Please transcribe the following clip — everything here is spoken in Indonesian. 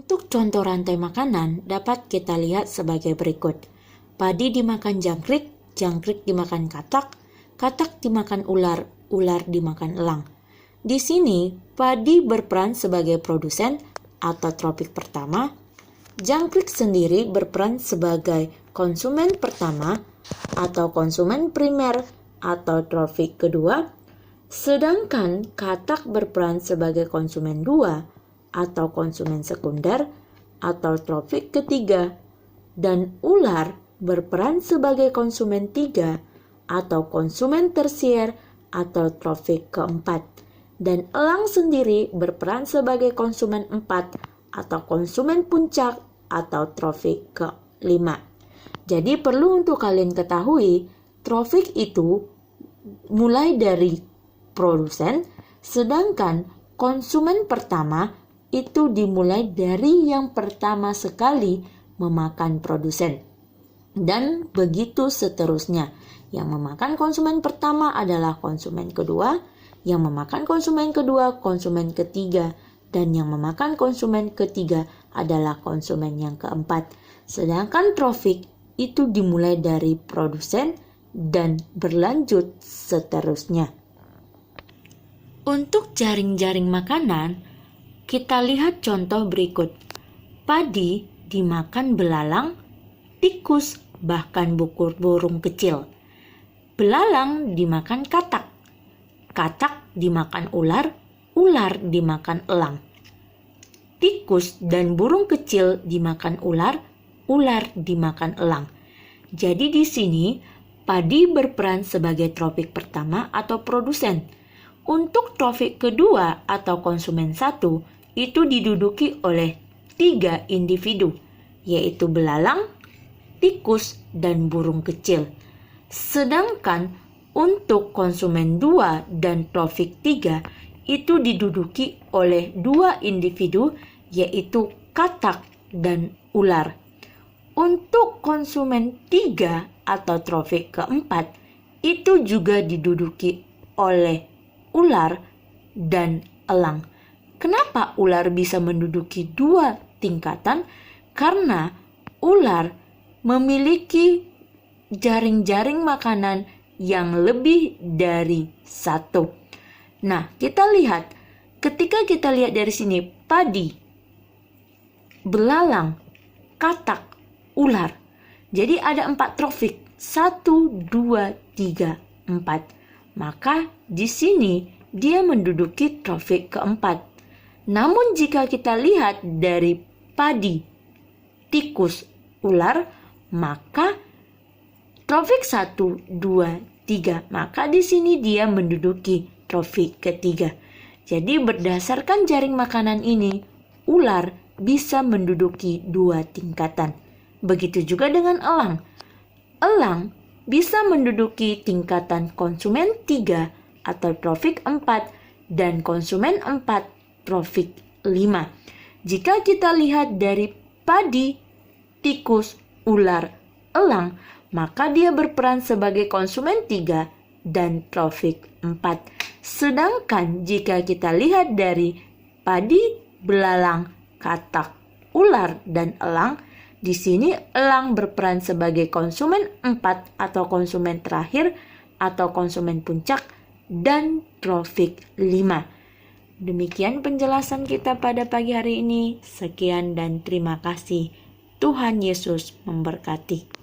Untuk contoh rantai makanan dapat kita lihat sebagai berikut. Padi dimakan jangkrik, jangkrik dimakan katak, katak dimakan ular, ular dimakan elang. Di sini, padi berperan sebagai produsen atau tropik pertama, jangkrik sendiri berperan sebagai konsumen pertama atau konsumen primer atau tropik kedua, sedangkan katak berperan sebagai konsumen dua atau konsumen sekunder atau tropik ketiga, dan ular berperan sebagai konsumen tiga atau konsumen tersier atau tropik keempat, dan elang sendiri berperan sebagai konsumen empat atau konsumen puncak atau tropik kelima. Jadi perlu untuk kalian ketahui, tropik itu mulai dari produsen, sedangkan konsumen pertama itu dimulai dari yang pertama sekali memakan produsen. Dan begitu seterusnya. Yang memakan konsumen pertama adalah konsumen kedua, yang memakan konsumen kedua, konsumen ketiga, dan yang memakan konsumen ketiga adalah konsumen yang keempat. Sedangkan tropik itu dimulai dari produsen dan berlanjut seterusnya. Untuk jaring-jaring makanan, kita lihat contoh berikut. Padi dimakan belalang, tikus, bahkan burung kecil. Belalang dimakan katak, katak dimakan ular, ular dimakan elang. Tikus dan burung kecil dimakan ular, ular dimakan elang. Jadi di sini, padi berperan sebagai tropik pertama atau produsen. Untuk tropik kedua atau konsumen satu, itu diduduki oleh 3 individu, yaitu belalang, tikus, dan burung kecil. Sedangkan untuk konsumen 2 dan tropik 3 itu diduduki oleh 2 individu, yaitu katak dan ular. Untuk konsumen 3 atau tropik keempat itu juga diduduki oleh ular dan elang. Kenapa ular bisa menduduki 2 tingkatan? Karena ular memiliki jaring-jaring makanan yang lebih dari 1. Nah, kita lihat, ketika kita lihat dari sini, padi, belalang, katak, ular. Jadi ada 4 tropik, 1, 2, 3, 4. Maka di sini dia menduduki tropik keempat. Namun jika kita lihat dari padi, tikus, ular, maka tropik 1, 2, 3, maka di sini dia menduduki tropik ketiga. Jadi berdasarkan jaring makanan ini, ular bisa menduduki 2 tingkatan. Begitu juga dengan elang. Elang bisa menduduki tingkatan konsumen 3 atau tropik 4 dan konsumen 4 tropik 5. Jika kita lihat dari padi, tikus, ular, elang, maka dia berperan sebagai konsumen 3 dan tropik 4. Sedangkan jika kita lihat dari padi, belalang, katak, ular, dan elang, di sini elang berperan sebagai konsumen 4 atau konsumen terakhir atau konsumen puncak dan tropik 5. Demikian penjelasan kita pada pagi hari ini. Sekian dan terima kasih. Tuhan Yesus memberkati.